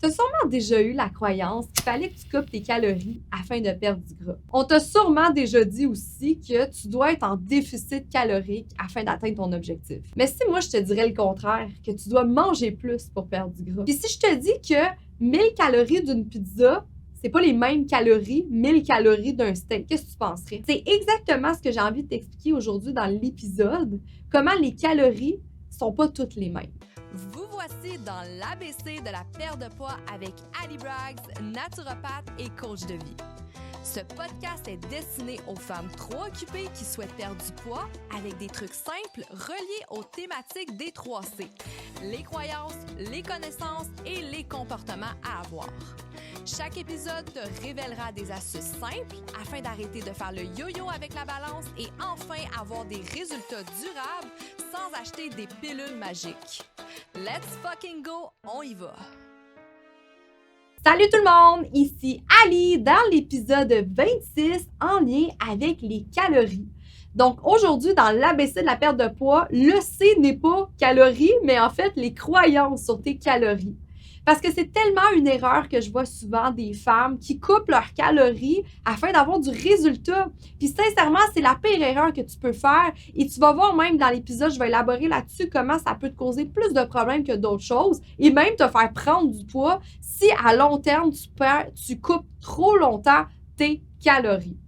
Tu as sûrement déjà eu la croyance qu'il fallait que tu coupes tes calories afin de perdre du gras. On t'a sûrement déjà dit aussi que tu dois être en déficit calorique afin d'atteindre ton objectif. Mais si moi je te dirais le contraire, que tu dois manger plus pour perdre du gras. Puis si je te dis que 1000 calories d'une pizza, c'est pas les mêmes calories, 1000 calories d'un steak. Qu'est-ce que tu penserais? C'est exactement ce que j'ai envie de t'expliquer aujourd'hui dans l'épisode. Comment les calories sont pas toutes les mêmes. Vous voici dans l'ABC de la perte de poids avec Ali Braggs, naturopathe et coach de vie. Ce podcast est destiné aux femmes trop occupées qui souhaitent perdre du poids avec des trucs simples reliés aux thématiques des 3C. Les croyances, les connaissances et les comportements à avoir. Chaque épisode te révélera des astuces simples afin d'arrêter de faire le yo-yo avec la balance et enfin avoir des résultats durables sans acheter des pilules magiques. Let's fucking go, on y va! Salut tout le monde, ici Ali dans l'épisode 26 en lien avec les calories. Donc aujourd'hui, dans l'ABC de la perte de poids, le C n'est pas calories, mais en fait les croyances sur tes calories. Parce que c'est tellement une erreur que je vois souvent des femmes qui coupent leurs calories afin d'avoir du résultat. Puis sincèrement, c'est la pire erreur que tu peux faire. Et tu vas voir même dans l'épisode, je vais élaborer là-dessus comment ça peut te causer plus de problèmes que d'autres choses et même te faire prendre du poids si à long terme, tu coupes trop longtemps tes calories.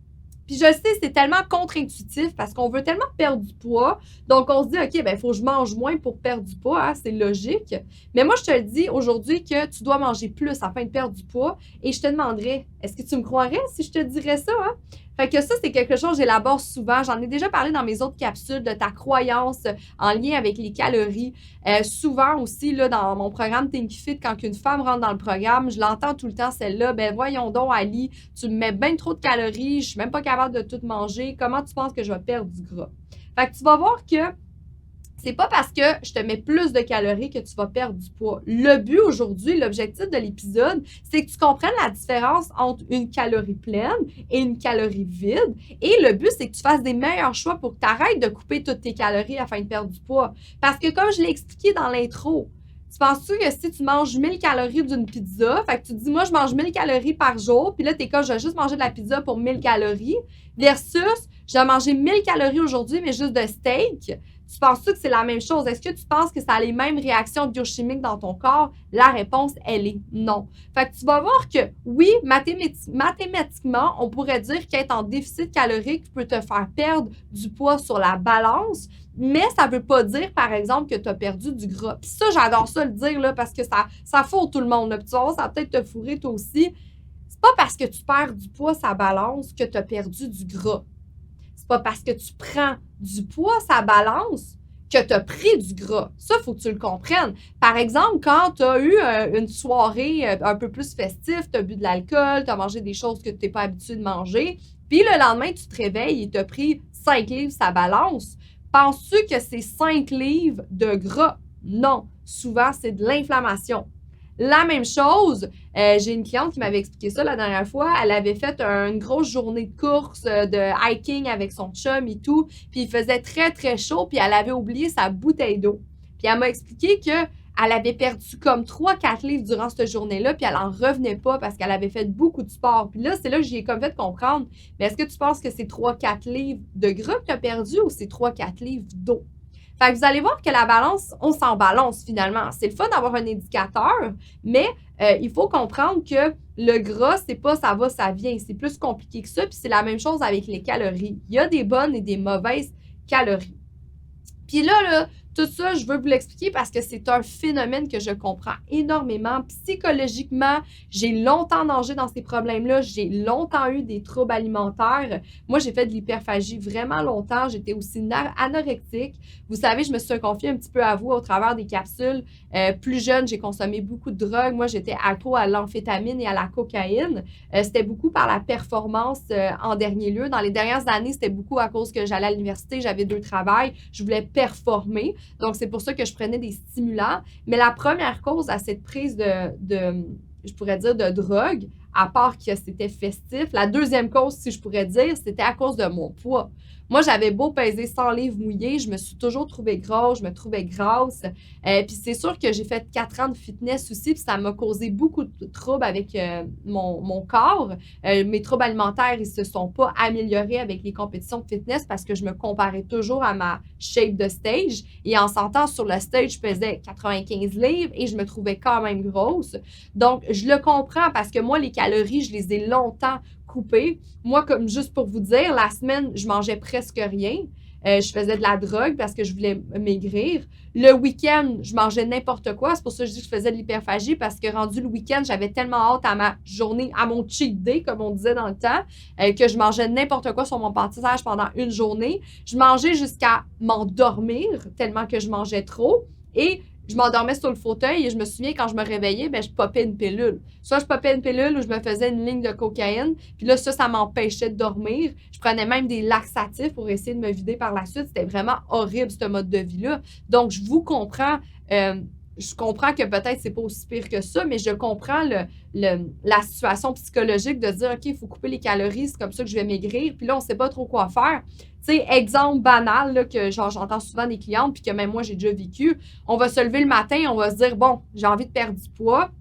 Puis je sais, c'est tellement contre-intuitif parce qu'on veut tellement perdre du poid. Donc, on se dit, OK, ben il faut que je mange moins pour perdre du poids. Hein, c'est logique. Mais moi, je te le dis aujourd'hui que tu dois manger plus afin de perdre du poids. Et je te demanderais, est-ce que tu me croirais si je te dirais ça? Hein? Fait que ça, c'est quelque chose que j'élabore souvent. J'en ai déjà parlé dans mes autres capsules de ta croyance en lien avec les calories. Souvent aussi, là, dans mon programme Think Fit, quand une femme rentre dans le programme, je l'entends tout le temps, celle-là. Ben voyons donc, Ali, tu me mets bien trop de calories, je suis même pas capable de tout manger. Comment tu penses que je vais perdre du gras? Fait que tu vas voir que c'est pas parce que je te mets plus de calories que tu vas perdre du poids. Le but aujourd'hui, l'objectif de l'épisode, c'est que tu comprennes la différence entre une calorie pleine et une calorie vide. Et le but, c'est que tu fasses des meilleurs choix pour que tu arrêtes de couper toutes tes calories afin de perdre du poids. Parce que comme je l'ai expliqué dans l'intro, tu penses-tu que si tu manges 1000 calories d'une pizza, fait que tu te dis, moi, je mange 1000 calories par jour, puis là, t'es comme, je vais juste manger de la pizza pour 1000 calories, versus, je vais manger 1000 calories aujourd'hui, mais juste de steak. Tu penses-tu que c'est la même chose? Est-ce que tu penses que ça a les mêmes réactions biochimiques dans ton corps? La réponse, elle est non. Fait que tu vas voir que, oui, mathématiquement, on pourrait dire qu'être en déficit calorique peut te faire perdre du poids sur la balance, mais ça veut pas dire, par exemple, que tu as perdu du gras. Puis ça, j'adore ça le dire, là, parce que ça fourre tout le monde. Là. Puis tu vas voir, ça va peut-être te fourrer toi aussi. C'est pas parce que tu perds du poids sa balance que tu as perdu du gras. C'est pas parce que tu prends du poids sa balance que tu as pris du gras. Ça, il faut que tu le comprennes. Par exemple, quand tu as eu une soirée un peu plus festive, tu as bu de l'alcool, tu as mangé des choses que tu n'es pas habitué de manger, puis le lendemain, tu te réveilles et tu as pris 5 livres sa balance. Penses-tu que c'est 5 livres de gras? Non. Souvent, c'est de l'inflammation. La même chose, j'ai une cliente qui m'avait expliqué ça la dernière fois. Elle avait fait une grosse journée de course, de hiking avec son chum et tout. Puis il faisait très, très chaud. Puis elle avait oublié sa bouteille d'eau. Puis elle m'a expliqué qu'elle avait perdu comme 3-4 livres durant cette journée-là. Puis elle en revenait pas parce qu'elle avait fait beaucoup de sport. Puis là, c'est là que j'ai comme fait comprendre. Mais est-ce que tu penses que c'est 3-4 livres de gras que tu as perdu ou c'est 3-4 livres d'eau? Fait que vous allez voir que la balance, on s'en balance finalement. C'est le fun d'avoir un indicateur, mais il faut comprendre que le gras, c'est pas ça va, ça vient. C'est plus compliqué que ça. Puis c'est la même chose avec les calories. Il y a des bonnes et des mauvaises calories. Puis là, tout ça, je veux vous l'expliquer parce que c'est un phénomène que je comprends énormément. Psychologiquement, j'ai longtemps nagé dans ces problèmes-là. J'ai longtemps eu des troubles alimentaires. Moi, j'ai fait de l'hyperphagie vraiment longtemps. J'étais aussi anorectique. Vous savez, je me suis confiée un petit peu à vous au travers des capsules. Plus jeune, j'ai consommé beaucoup de drogues. Moi, j'étais accro à l'amphétamine et à la cocaïne. C'était beaucoup par la performance en dernier lieu. Dans les dernières années, c'était beaucoup à cause que j'allais à l'université, j'avais 2 travails. Je voulais performer. Donc, c'est pour ça que je prenais des stimulants. Mais la première cause à cette prise je pourrais dire, de drogue, à part que c'était festif. La deuxième cause, si je pourrais dire, c'était à cause de mon poids. Moi, j'avais beau peser 100 livres mouillés, je me suis toujours trouvée grosse, je me trouvais grasse. Puis c'est sûr que j'ai fait 4 ans de fitness aussi, puis ça m'a causé beaucoup de troubles avec mon corps. Mes troubles alimentaires, ils se sont pas améliorés avec les compétitions de fitness parce que je me comparais toujours à ma shape de stage. Et en s'entendant sur le stage, je pesais 95 livres et je me trouvais quand même grosse. Donc, je le comprends parce que moi, les calories, je les ai longtemps coupées. Moi, comme juste pour vous dire, la semaine, je mangeais presque rien. Je faisais de la drogue parce que je voulais maigrir. Le week-end, je mangeais n'importe quoi. C'est pour ça que je dis que je faisais de l'hyperphagie parce que rendu le week-end, j'avais tellement hâte à ma journée, à mon cheat day, comme on disait dans le temps, que je mangeais n'importe quoi sur mon pâtissage pendant une journée. Je mangeais jusqu'à m'endormir tellement que je mangeais trop. Et je m'endormais sur le fauteuil et je me souviens quand je me réveillais, je popais une pilule. Soit je popais une pilule ou je me faisais une ligne de cocaïne. Puis là, ça m'empêchait de dormir. Je prenais même des laxatifs pour essayer de me vider par la suite. C'était vraiment horrible, ce mode de vie-là. Donc, je vous comprends. Je comprends que peut-être c'est pas aussi pire que ça, mais je comprends la situation psychologique de dire, OK, il faut couper les calories, c'est comme ça que je vais maigrir. Puis là, on sait pas trop quoi faire. Tu sais, exemple banal, là, que j'entends souvent des clientes, puis que même moi, j'ai déjà vécu. On va se lever le matin, on va se dire, bon, j'ai envie de perdre du poids.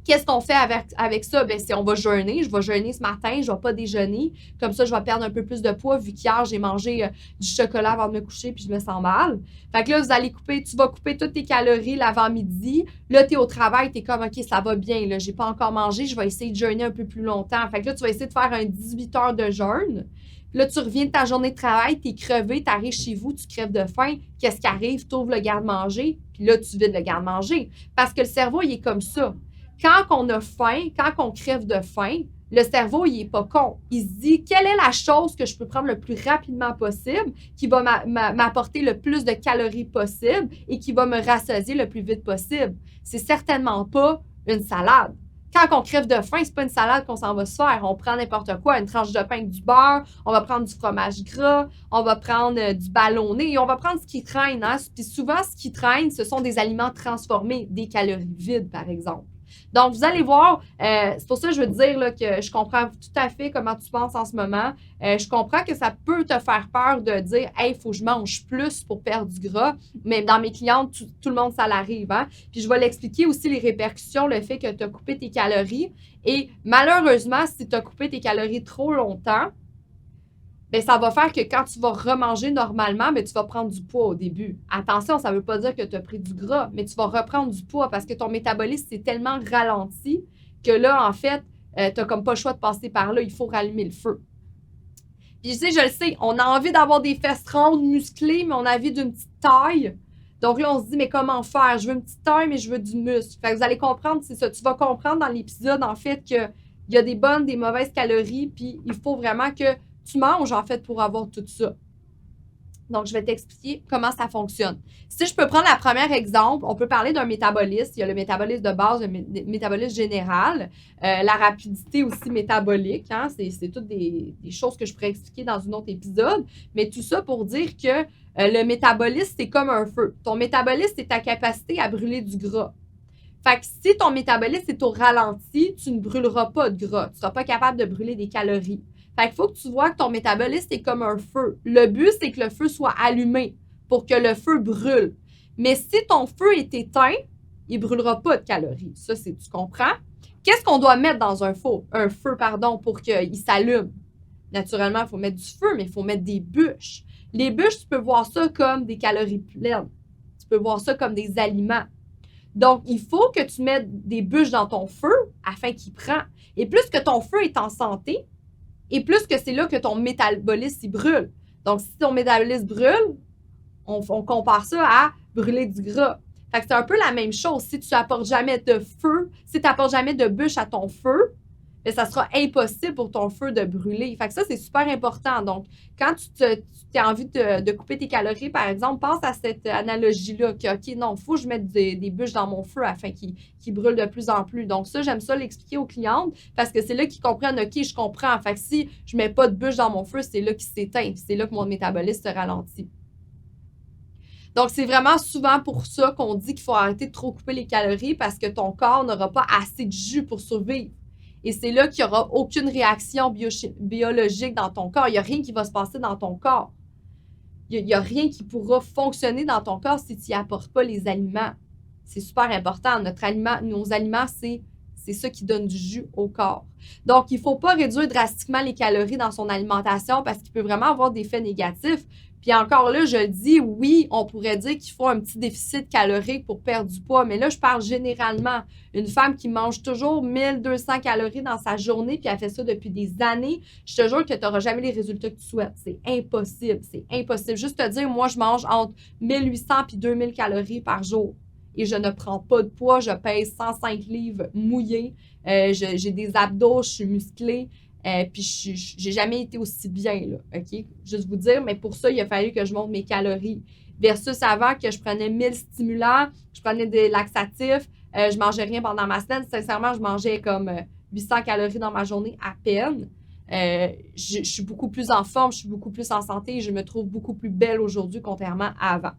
Qu'est-ce qu'on fait avec ça? C'est on va jeûner. Je vais jeûner ce matin, je ne vais pas déjeuner. Comme ça, je vais perdre un peu plus de poids vu qu'hier, j'ai mangé du chocolat avant de me coucher puis je me sens mal. Fait que là, tu vas couper toutes tes calories l'avant-midi. Là, tu es au travail, tu es comme, OK, ça va bien. Là, j'ai pas encore mangé, je vais essayer de jeûner un peu plus longtemps. Fait que là, tu vas essayer de faire un 18 heures de jeûne. Puis là, tu reviens de ta journée de travail, tu es crevé, tu arrives chez vous, tu crèves de faim. Qu'est-ce qui arrive? Tu ouvres le garde-manger, puis là, tu vides le garde-manger. Parce que le cerveau, il est comme ça. Quand on a faim, quand on crève de faim, le cerveau, il n'est pas con. Il se dit, quelle est la chose que je peux prendre le plus rapidement possible, qui va m'apporter le plus de calories possible et qui va me rassasier le plus vite possible? C'est certainement pas une salade. Quand on crève de faim, c'est pas une salade qu'on s'en va se faire. On prend n'importe quoi, une tranche de pain avec du beurre, on va prendre du fromage gras, on va prendre du ballonné et on va prendre ce qui traîne. Hein? Puis souvent, ce qui traîne, ce sont des aliments transformés, des calories vides, par exemple. Donc, vous allez voir, c'est pour ça que je veux te dire là, que je comprends tout à fait comment tu penses en ce moment. Je comprends que ça peut te faire peur de dire « Hey, il faut que je mange plus pour perdre du gras ». Mais dans mes clientes, tout le monde, ça l'arrive. Hein? Puis je vais l'expliquer aussi les répercussions, le fait que tu as coupé tes calories. Et malheureusement, si tu as coupé tes calories trop longtemps, bien, ça va faire que quand tu vas remanger normalement, bien, tu vas prendre du poids au début. Attention, ça ne veut pas dire que tu as pris du gras, mais tu vas reprendre du poids parce que ton métabolisme s'est tellement ralenti que là, en fait, tu n'as comme pas le choix de passer par là. Il faut rallumer le feu. Puis je le sais, on a envie d'avoir des fesses rondes, musclées, mais on a envie d'une petite taille. Donc là, on se dit, mais comment faire? Je veux une petite taille, mais je veux du muscle. Fait que vous allez comprendre, c'est ça. Tu vas comprendre dans l'épisode, en fait, qu'il y a des bonnes, des mauvaises calories, puis il faut vraiment que tu manges, en fait, pour avoir tout ça. Donc, je vais t'expliquer comment ça fonctionne. Si je peux prendre la première exemple, on peut parler d'un métabolisme. Il y a le métabolisme de base, le métabolisme général, la rapidité aussi métabolique. Hein, c'est toutes des choses que je pourrais expliquer dans un autre épisode. Mais tout ça pour dire que le métabolisme, c'est comme un feu. Ton métabolisme, c'est ta capacité à brûler du gras. Fait que si ton métabolisme est au ralenti, tu ne brûleras pas de gras. Tu ne seras pas capable de brûler des calories. Fait qu'il faut que tu vois que ton métabolisme est comme un feu. Le but, c'est que le feu soit allumé pour que le feu brûle. Mais si ton feu est éteint, il ne brûlera pas de calories. Ça, tu comprends? Qu'est-ce qu'on doit mettre dans un feu, pour qu'il s'allume? Naturellement, il faut mettre du feu, mais il faut mettre des bûches. Les bûches, tu peux voir ça comme des calories pleines. Tu peux voir ça comme des aliments. Donc, il faut que tu mettes des bûches dans ton feu afin qu'il prend. Et plus que ton feu est en santé, et plus que c'est là que ton métabolisme il brûle. Donc, si ton métabolisme brûle, on compare ça à brûler du gras. Fait que c'est un peu la même chose. Si tu n'apportes jamais de feu, si tu n'apportes jamais de bûche à ton feu, bien, ça sera impossible pour ton feu de brûler. Fait que ça, c'est super important. Donc, quand tu as envie de couper tes calories, par exemple, pense à cette analogie-là, que, OK, non, il faut que je mette des bûches dans mon feu afin qu'il brûle de plus en plus. Donc, ça, j'aime ça l'expliquer aux clientes parce que c'est là qu'ils comprennent, OK, je comprends. Fait que si je ne mets pas de bûches dans mon feu, c'est là qu'il s'éteint. C'est là que mon métabolisme se ralentit. Donc, c'est vraiment souvent pour ça qu'on dit qu'il faut arrêter de trop couper les calories parce que ton corps n'aura pas assez de jus pour survivre. Et c'est là qu'il n'y aura aucune réaction biologique dans ton corps. Il n'y a rien qui va se passer dans ton corps. Il n'y a rien qui pourra fonctionner dans ton corps si tu n'y apportes pas les aliments. C'est super important. Nos aliments, c'est ça qui donne du jus au corps. Donc, il ne faut pas réduire drastiquement les calories dans son alimentation parce qu'il peut vraiment avoir des effets négatifs. Puis encore là, je dis, oui, on pourrait dire qu'il faut un petit déficit calorique pour perdre du poids, mais là, je parle généralement. Une femme qui mange toujours 1200 calories dans sa journée, puis elle fait ça depuis des années, je te jure que tu n'auras jamais les résultats que tu souhaites. C'est impossible, c'est impossible. Juste te dire, moi, je mange entre 1800 et 2000 calories par jour. Et je ne prends pas de poids, je pèse 105 livres mouillés, j'ai des abdos, je suis musclée. Puis j'ai jamais été aussi bien, là, OK? Juste vous dire, mais pour ça, il a fallu que je monte mes calories. Versus avant que je prenais 1000 stimulants, je prenais des laxatifs, je mangeais rien pendant ma semaine. Sincèrement, je mangeais comme 800 calories dans ma journée à peine. Je suis beaucoup plus en forme, je suis beaucoup plus en santé et je me trouve beaucoup plus belle aujourd'hui contrairement à avant.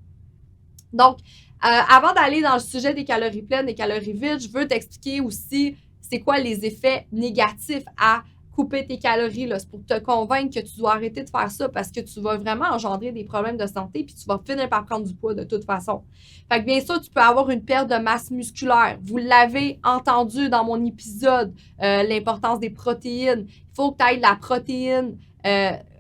Donc, avant d'aller dans le sujet des calories pleines, des calories vides, je veux t'expliquer aussi c'est quoi les effets négatifs à couper tes calories. C'est pour te convaincre que tu dois arrêter de faire ça parce que tu vas vraiment engendrer des problèmes de santé puis tu vas finir par prendre du poids de toute façon. Fait que bien sûr, tu peux avoir une perte de masse musculaire. Vous l'avez entendu dans mon épisode, l'importance des protéines. Il faut que tu ailles de la protéine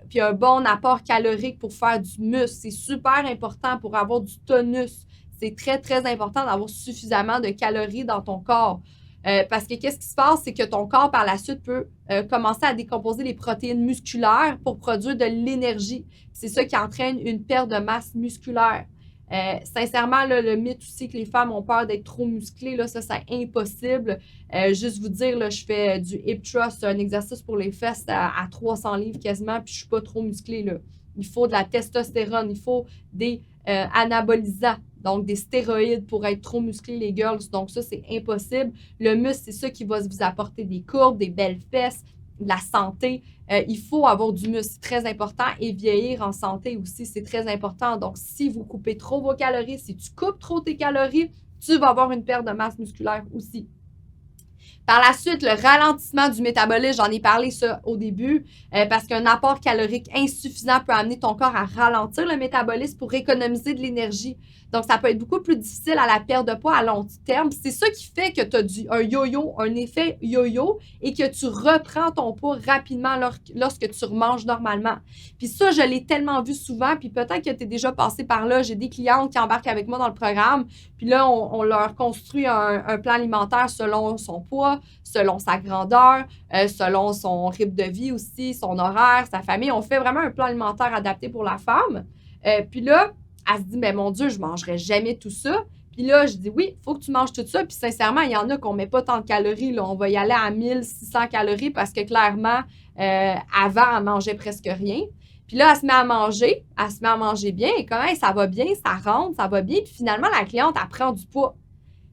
puis un bon apport calorique pour faire du muscle. C'est super important pour avoir du tonus. C'est très, très important d'avoir suffisamment de calories dans ton corps. Parce que qu'est-ce qui se passe, c'est que ton corps, par la suite, peut commencer à décomposer les protéines musculaires pour produire de l'énergie. C'est ça qui entraîne une perte de masse musculaire. Sincèrement, là, le mythe aussi que les femmes ont peur d'être trop musclées, là, ça, c'est impossible. Juste vous dire, là, je fais du hip thrust, un exercice pour les fesses à 300 livres quasiment, puis je suis pas trop musclée, là. Il faut de la testostérone, il faut des anabolisants, donc des stéroïdes pour être trop musclés, les girls. Donc ça, c'est impossible. Le muscle, c'est ça qui va vous apporter des courbes, des belles fesses, de la santé. Il faut avoir du muscle, c'est très important. Et vieillir en santé aussi, c'est très important. Donc, si vous coupez trop vos calories, si tu coupes trop tes calories, tu vas avoir une perte de masse musculaire aussi. Par la suite, le ralentissement du métabolisme, j'en ai parlé ça au début, parce qu'un apport calorique insuffisant peut amener ton corps à ralentir le métabolisme pour économiser de l'énergie. Donc, ça peut être beaucoup plus difficile à la perte de poids à long terme. C'est ça qui fait que tu as un yo-yo, un effet yo-yo, et que tu reprends ton poids rapidement lorsque tu remanges normalement. Puis ça, je l'ai tellement vu souvent, puis peut-être que tu es déjà passé par là. J'ai des clientes qui embarquent avec moi dans le programme, puis là, on leur construit un plan alimentaire selon son poids, selon sa grandeur, selon son rythme de vie aussi, son horaire, sa famille. On fait vraiment un plan alimentaire adapté pour la femme. Puis là, elle se dit, mais mon Dieu, je ne mangerai jamais tout ça. Puis là, je dis, oui, il faut que tu manges tout ça. Puis sincèrement, il y en a qu'on ne met pas tant de calories. Là. On va y aller à 1600 calories parce que clairement, avant, elle mangeait presque rien. Puis là, elle se met à manger bien. Et comme, hey, ça va bien, ça rentre, ça va bien. Puis finalement, la cliente, elle prend du poids.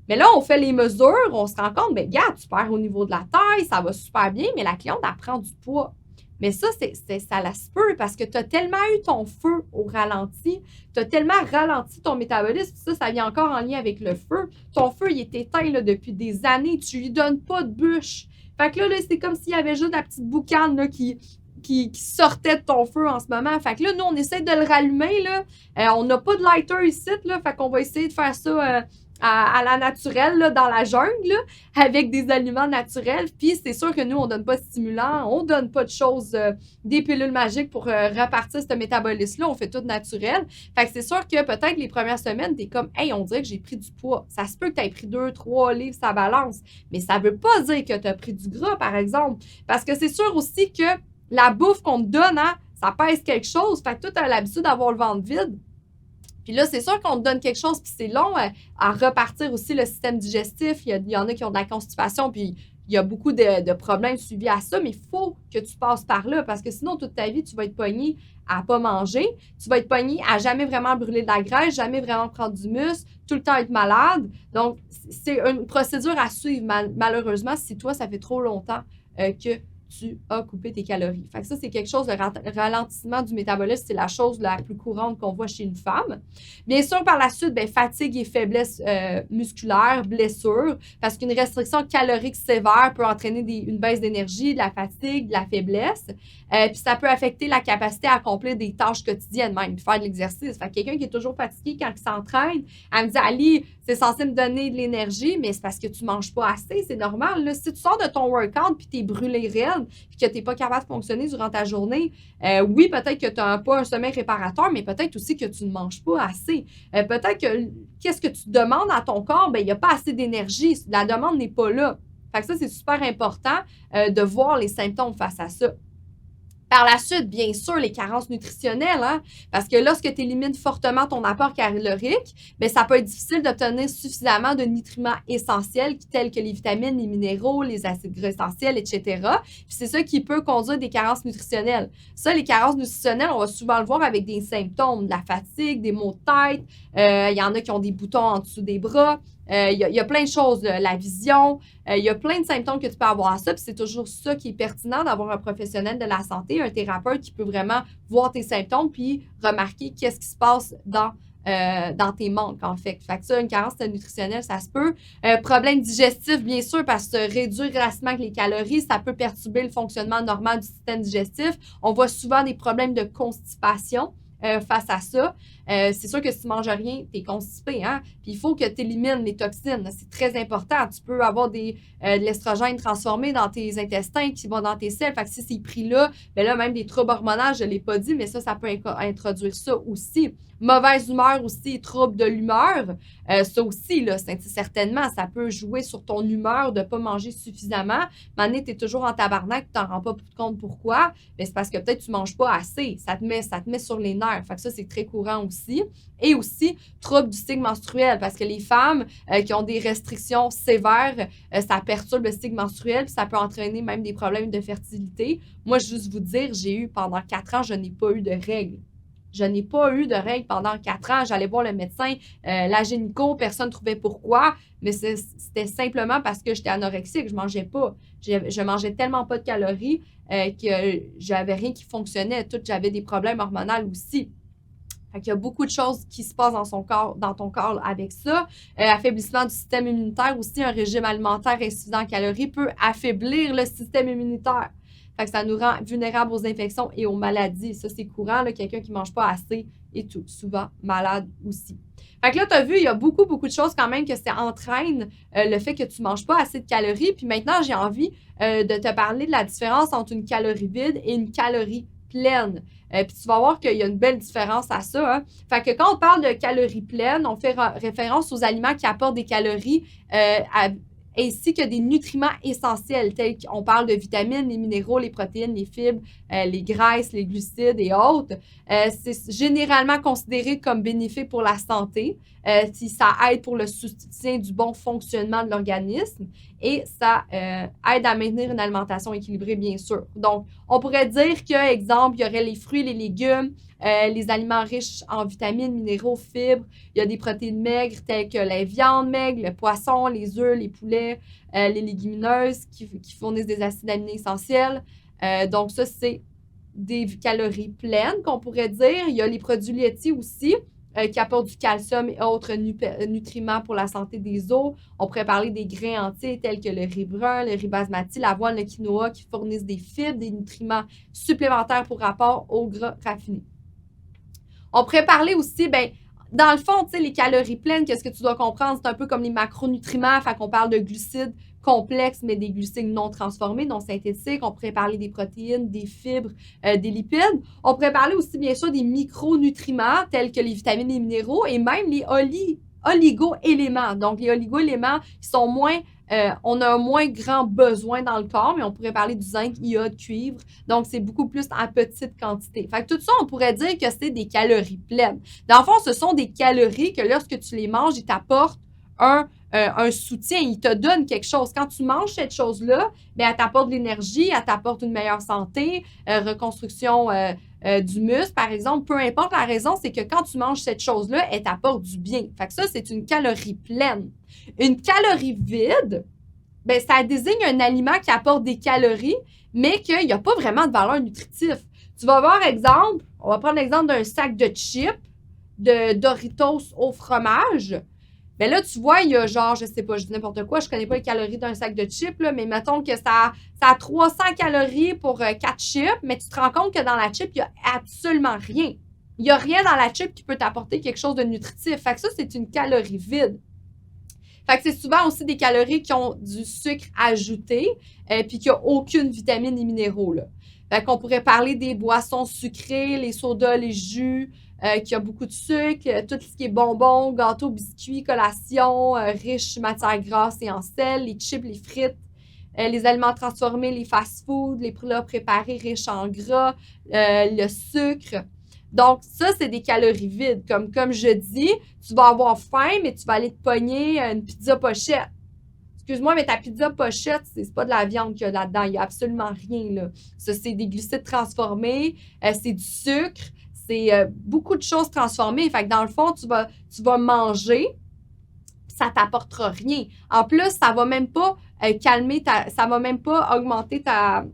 Mais là, on fait les mesures, on se rend compte, bien, regarde, tu perds au niveau de la taille, ça va super bien, mais la cliente, elle prend du poids. Mais ça, ça la se peut parce que tu as tellement eu ton feu au ralenti, tu as tellement ralenti ton métabolisme, ça vient encore en lien avec le feu. Ton feu, il est éteint là, depuis des années, tu lui donnes pas de bûche. Fait que là c'est comme s'il y avait juste la petite boucane là, qui sortait de ton feu en ce moment. Fait que là, nous, on essaie de le rallumer. Là. On n'a pas de lighter ici, là, fait qu'on va essayer de faire ça à la naturelle, là, dans la jungle, là, avec des aliments naturels. Puis c'est sûr que nous, on ne donne pas de stimulants, on ne donne pas de choses, des pilules magiques pour repartir ce métabolisme-là. On fait tout naturel. Fait que c'est sûr que peut-être les premières semaines, tu es comme, hey, on dirait que j'ai pris du poids. Ça se peut que tu aies pris 2-3 livres, ça balance. Mais ça ne veut pas dire que tu as pris du gras, par exemple. Parce que c'est sûr aussi que la bouffe qu'on te donne, hein, ça pèse quelque chose. Fait que toi, tu as l'habitude d'avoir le ventre vide. Puis là, c'est sûr qu'on te donne quelque chose, puis c'est long à repartir aussi le système digestif. Il y en a qui ont de la constipation, puis il y a beaucoup de problèmes suivis à ça, mais il faut que tu passes par là parce que sinon, toute ta vie, tu vas être pogné à pas manger. Tu vas être pogné à jamais vraiment brûler de la graisse, jamais vraiment prendre du muscle, tout le temps être malade. Donc, c'est une procédure à suivre, malheureusement, si toi, ça fait trop longtemps que tu as coupé tes calories. Fait que ça, c'est quelque chose, le ralentissement du métabolisme, c'est la chose la plus courante qu'on voit chez une femme. Bien sûr, par la suite, fatigue et faiblesse musculaire, blessure, parce qu'une restriction calorique sévère peut entraîner une baisse d'énergie, de la fatigue, de la faiblesse. Puis ça peut affecter la capacité à accomplir des tâches quotidiennes même, faire de l'exercice. Fait que quelqu'un qui est toujours fatigué quand il s'entraîne, elle me dit « Ali, c'est censé me donner de l'énergie, mais c'est parce que tu manges pas assez, c'est normal. Là. Si tu sors de ton workout puis tu es brûlé raide puis que tu n'es pas capable de fonctionner durant ta journée, oui, peut-être que tu n'as pas un sommeil réparateur, mais peut-être aussi que tu ne manges pas assez. Peut-être que qu'est-ce que tu demandes à ton corps, il n'y a pas assez d'énergie. La demande n'est pas là. Fait que ça, c'est super important de voir les symptômes face à ça. Par la suite, bien sûr, les carences nutritionnelles, hein, parce que lorsque tu élimines fortement ton apport calorique, ça peut être difficile d'obtenir suffisamment de nutriments essentiels tels que les vitamines, les minéraux, les acides gras essentiels, etc. Puis c'est ça qui peut conduire des carences nutritionnelles. Ça, les carences nutritionnelles, on va souvent le voir avec des symptômes, de la fatigue, des maux de tête, il y en a qui ont des boutons en dessous des bras. Il y a plein de choses, la vision, il y a plein de symptômes que tu peux avoir à ça, puis c'est toujours ça qui est pertinent d'avoir un professionnel de la santé, un thérapeute qui peut vraiment voir tes symptômes puis remarquer qu'est-ce qui se passe dans tes manques, en fait. Fait que ça, une carence nutritionnelle, ça se peut. Problème digestif, bien sûr, parce que réduire drastiquement les calories, ça peut perturber le fonctionnement normal du système digestif. On voit souvent des problèmes de constipation. Face à ça, c'est sûr que si tu ne manges rien, tu es constipé, hein? Puis il faut que tu élimines les toxines. C'est très important. Tu peux avoir de l'estrogène transformé dans tes intestins qui vont dans tes selles. Fait que si c'est pris là, là, même des troubles hormonaux, je ne l'ai pas dit, mais ça peut introduire ça aussi. Mauvaise humeur aussi, troubles de l'humeur. Ça aussi, là, certainement, ça peut jouer sur ton humeur de ne pas manger suffisamment. Maintenant, tu es toujours en tabarnak, tu t'en rends pas compte pourquoi. Mais c'est parce que peut-être tu ne manges pas assez. Ça te met sur les nerfs. Fait que ça, c'est très courant aussi. Et aussi, troubles du cycle menstruel, parce que les femmes qui ont des restrictions sévères, ça perturbe le cycle menstruel, puis ça peut entraîner même des problèmes de fertilité. Moi, juste vous dire, pendant 4 ans, je n'ai pas eu de règles. Je n'ai pas eu de règles pendant 4 ans. J'allais voir le médecin, la gynéco, personne ne trouvait pourquoi, mais c'était simplement parce que j'étais anorexique, je ne mangeais pas. Je mangeais tellement pas de calories que j'avais rien qui fonctionnait. J'avais des problèmes hormonaux aussi. Fait qu'il y a beaucoup de choses qui se passent dans ton corps avec ça. Affaiblissement du système immunitaire aussi, un régime alimentaire insuffisant en calories peut affaiblir le système immunitaire. Fait que ça nous rend vulnérables aux infections et aux maladies. Ça, c'est courant, là, quelqu'un qui ne mange pas assez est souvent malade aussi. Fait que là, tu as vu, il y a beaucoup de choses quand même que ça entraîne le fait que tu ne manges pas assez de calories. Puis maintenant, j'ai envie de te parler de la différence entre une calorie vide et une calorie pleine. Puis tu vas voir qu'il y a une belle différence à ça. Hein? Fait que quand on parle de calories pleines, on fait référence aux aliments qui apportent des calories ainsi que des nutriments essentiels, tels qu'on parle de vitamines, les minéraux, les protéines, les fibres, les graisses, les glucides et autres. C'est généralement considéré comme bénéfique pour la santé, si ça aide pour le soutien du bon fonctionnement de l'organisme et ça aide à maintenir une alimentation équilibrée, bien sûr. Donc, on pourrait dire que, exemple, il y aurait les fruits, les légumes, les aliments riches en vitamines, minéraux, fibres. Il y a des protéines maigres telles que la viande maigre, le poisson, les œufs, les poulets, les légumineuses qui fournissent des acides aminés essentiels. Donc ça, c'est des calories pleines qu'on pourrait dire. Il y a les produits laitiers aussi qui apportent du calcium et autres nutriments pour la santé des os. On pourrait parler des grains entiers tels que le riz brun, le riz basmati, l'avoine, le quinoa qui fournissent des fibres, des nutriments supplémentaires pour rapport aux gras raffinés. On pourrait parler aussi, dans le fond, tu sais, les calories pleines, qu'est-ce que tu dois comprendre? C'est un peu comme les macronutriments, fait qu'on parle de glucides complexes, mais des glucides non transformés, non synthétiques. On pourrait parler des protéines, des fibres, des lipides. On pourrait parler aussi, bien sûr, des micronutriments, tels que les vitamines et les minéraux, et même les oligo-éléments. Donc, les oligo-éléments qui sont moins... on a un moins grand besoin dans le corps, mais on pourrait parler du zinc, iode, cuivre. Donc, c'est beaucoup plus en petite quantité. Fait que tout ça, on pourrait dire que c'est des calories pleines. Dans le fond, ce sont des calories que lorsque tu les manges, ils t'apportent un soutien, ils te donnent quelque chose. Quand tu manges cette chose-là, elle t'apporte de l'énergie, elle t'apporte une meilleure santé, reconstruction du muscle, par exemple. Peu importe la raison, c'est que quand tu manges cette chose-là, elle t'apporte du bien. Fait que ça, c'est une calorie pleine. Une calorie vide, ben, ça désigne un aliment qui apporte des calories, mais qu'il n'y a pas vraiment de valeur nutritive. Tu vas voir, exemple, on va prendre l'exemple d'un sac de chips, de Doritos au fromage. Ben là, tu vois, il y a genre, je sais pas, je dis n'importe quoi, je connais pas les calories d'un sac de chips, là, mais mettons que ça a 300 calories pour 4 chips, mais tu te rends compte que dans la chip, il y a absolument rien. Il y a rien dans la chip qui peut t'apporter quelque chose de nutritif. Fait que ça, c'est une calorie vide. Fait que c'est souvent aussi des calories qui ont du sucre ajouté, puis qui n'ont aucune vitamine et minéraux, là. Fait qu'on pourrait parler des boissons sucrées, les sodas, les jus, qui a beaucoup de sucre, tout ce qui est bonbons, gâteaux, biscuits, collations, riches en matières grasses et en sel, les chips, les frites, les aliments transformés, les fast-foods, les plats préparés riches en gras, le sucre. Donc, ça, c'est des calories vides. Comme je dis, tu vas avoir faim, mais tu vas aller te pogner une pizza pochette. Excuse-moi, mais ta pizza pochette, c'est pas de la viande qu'il y a là-dedans. Il n'y a absolument rien, là. Ça, c'est des glucides transformés, c'est du sucre, c'est beaucoup de choses transformées. Fait que dans le fond, tu vas manger, ça t'apportera rien. En plus, ça va même pas ça va même pas augmenter ta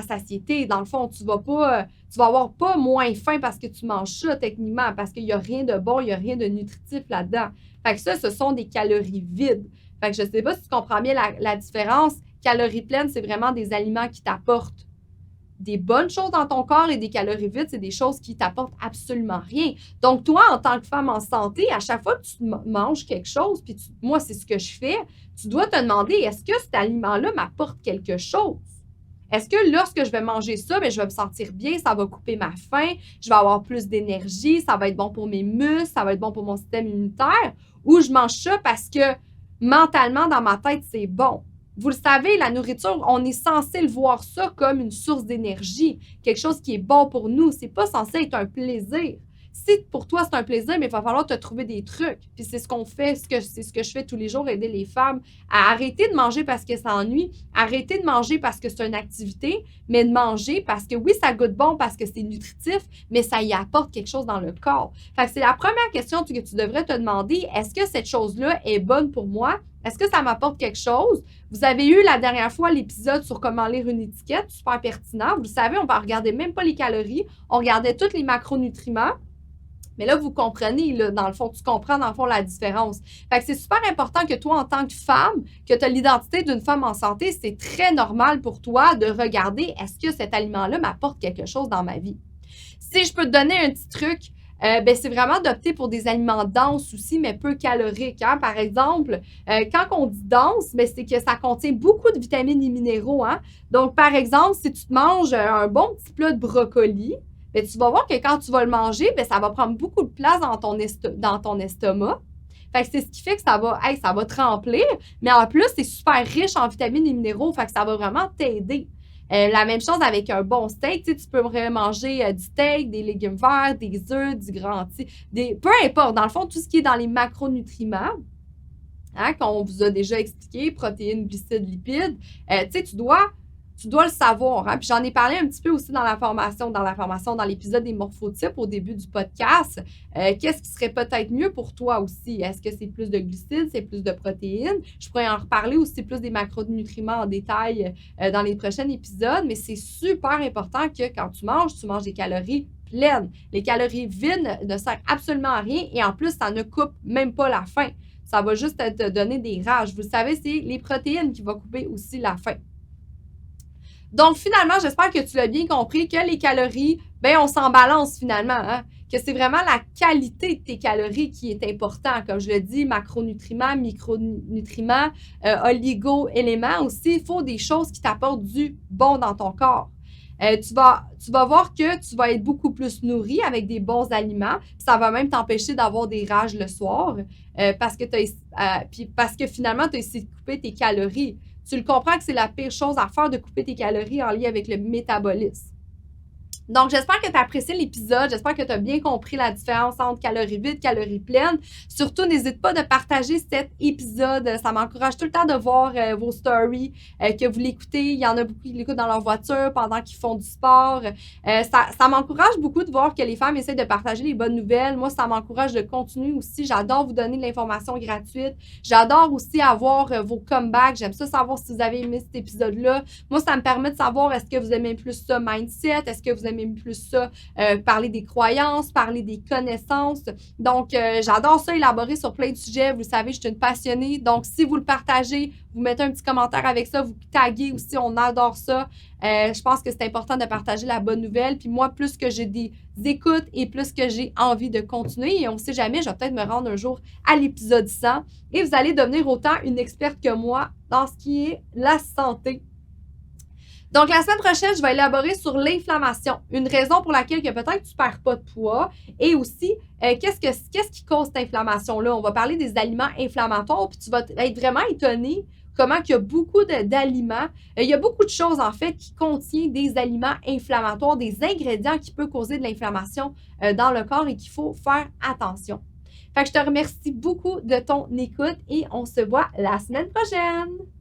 satiété. Dans le fond, tu vas avoir pas moins faim parce que tu manges ça, techniquement, parce qu'il n'y a rien de bon, il n'y a rien de nutritif là-dedans. Fait que ça, ce sont des calories vides. Fait que je sais pas si tu comprends bien la différence. Calories pleines, c'est vraiment des aliments qui t'apportent des bonnes choses dans ton corps, et des calories vides, c'est des choses qui t'apportent absolument rien. Donc, toi, en tant que femme en santé, à chaque fois que tu manges quelque chose, puis moi, c'est ce que je fais, tu dois te demander, est-ce que cet aliment-là m'apporte quelque chose? Est-ce que lorsque je vais manger ça, bien, je vais me sentir bien, ça va couper ma faim, je vais avoir plus d'énergie, ça va être bon pour mes muscles, ça va être bon pour mon système immunitaire, ou je mange ça parce que mentalement, dans ma tête, c'est bon. Vous le savez, la nourriture, on est censé le voir ça comme une source d'énergie, quelque chose qui est bon pour nous. C'est pas censé être un plaisir. Si pour toi, c'est un plaisir, mais il va falloir te trouver des trucs. Puis c'est ce qu'on fait, c'est ce que je fais tous les jours, aider les femmes à arrêter de manger parce que ça ennuie, arrêter de manger parce que c'est une activité, mais de manger parce que oui, ça goûte bon, parce que c'est nutritif, mais ça y apporte quelque chose dans le corps. Fait que c'est la première question que tu devrais te demander, est-ce que cette chose-là est bonne pour moi? Est-ce que ça m'apporte quelque chose? Vous avez eu la dernière fois l'épisode sur comment lire une étiquette, super pertinent. Vous le savez, on ne regardait même pas les calories, on regardait tous les macronutriments. Mais là, vous comprenez, là, dans le fond, tu comprends, dans le fond, la différence. Fait que c'est super important que toi, en tant que femme, que tu as l'identité d'une femme en santé, c'est très normal pour toi de regarder, est-ce que cet aliment-là m'apporte quelque chose dans ma vie? Si je peux te donner un petit truc, ben, c'est vraiment d'opter pour des aliments denses aussi, mais peu caloriques. Hein? Par exemple, quand on dit dense, ben, c'est que ça contient beaucoup de vitamines et minéraux. Hein? Donc, par exemple, si tu te manges un bon petit plat de brocoli, bien, tu vas voir que quand tu vas le manger, bien, ça va prendre beaucoup de place dans ton estomac. Fait que c'est ce qui fait que ça va te remplir. Mais en plus, c'est super riche en vitamines et minéraux. Fait que ça va vraiment t'aider. La même chose avec un bon steak. Tu peux manger du steak, des légumes verts, des œufs, du grand peu importe. Dans le fond, tout ce qui est dans les macronutriments, hein, qu'on vous a déjà expliqué, protéines, glucides, lipides, tu dois le savoir. Hein? Puis j'en ai parlé un petit peu aussi dans l'épisode des morphotypes au début du podcast. Qu'est-ce qui serait peut-être mieux pour toi aussi? Est-ce que c'est plus de glucides, c'est plus de protéines? Je pourrais en reparler aussi plus des macronutriments en détail dans les prochains épisodes, mais c'est super important que quand tu manges des calories pleines. Les calories vides ne servent absolument à rien, et en plus, ça ne coupe même pas la faim. Ça va juste te donner des rages. Vous le savez, c'est les protéines qui vont couper aussi la faim. Donc, finalement, j'espère que tu l'as bien compris, que les calories, bien, on s'en balance finalement, hein? Que c'est vraiment la qualité de tes calories qui est important. Comme je le dis, macronutriments, micronutriments, oligo-éléments aussi. Il faut des choses qui t'apportent du bon dans ton corps. Tu vas voir que tu vas être beaucoup plus nourri avec des bons aliments. Ça va même t'empêcher d'avoir des rages le soir parce que finalement, tu as essayé de couper tes calories. Tu le comprends que c'est la pire chose à faire de couper tes calories en lien avec le métabolisme. Donc, j'espère que tu as apprécié l'épisode. J'espère que tu as bien compris la différence entre calories vides, calories pleines. Surtout, n'hésite pas de partager cet épisode. Ça m'encourage tout le temps de voir vos stories, que vous l'écoutez. Il y en a beaucoup qui l'écoutent dans leur voiture pendant qu'ils font du sport. Ça m'encourage beaucoup de voir que les femmes essaient de partager les bonnes nouvelles. Moi, ça m'encourage de continuer aussi. J'adore vous donner de l'information gratuite. J'adore aussi avoir vos comebacks. J'aime ça savoir si vous avez aimé cet épisode-là. Moi, ça me permet de savoir est-ce que vous aimez plus ça mindset, est-ce que vous aimez plus ça, parler des croyances, parler des connaissances. Donc, j'adore ça, élaborer sur plein de sujets. Vous le savez, je suis une passionnée. Donc, si vous le partagez, vous mettez un petit commentaire avec ça, vous taguez aussi, on adore ça. Je pense que c'est important de partager la bonne nouvelle. Puis moi, plus que j'ai des écoutes et plus que j'ai envie de continuer, et on ne sait jamais, je vais peut-être me rendre un jour à l'épisode 100 et vous allez devenir autant une experte que moi dans ce qui est la santé. Donc, la semaine prochaine, je vais élaborer sur l'inflammation. Une raison pour laquelle que peut-être tu ne perds pas de poids et aussi, qu'est-ce qui cause cette inflammation-là? On va parler des aliments inflammatoires puis tu vas être vraiment étonné comment il y a beaucoup d'aliments. Il y a beaucoup de choses, en fait, qui contiennent des aliments inflammatoires, des ingrédients qui peuvent causer de l'inflammation dans le corps et qu'il faut faire attention. Fait que je te remercie beaucoup de ton écoute et on se voit la semaine prochaine!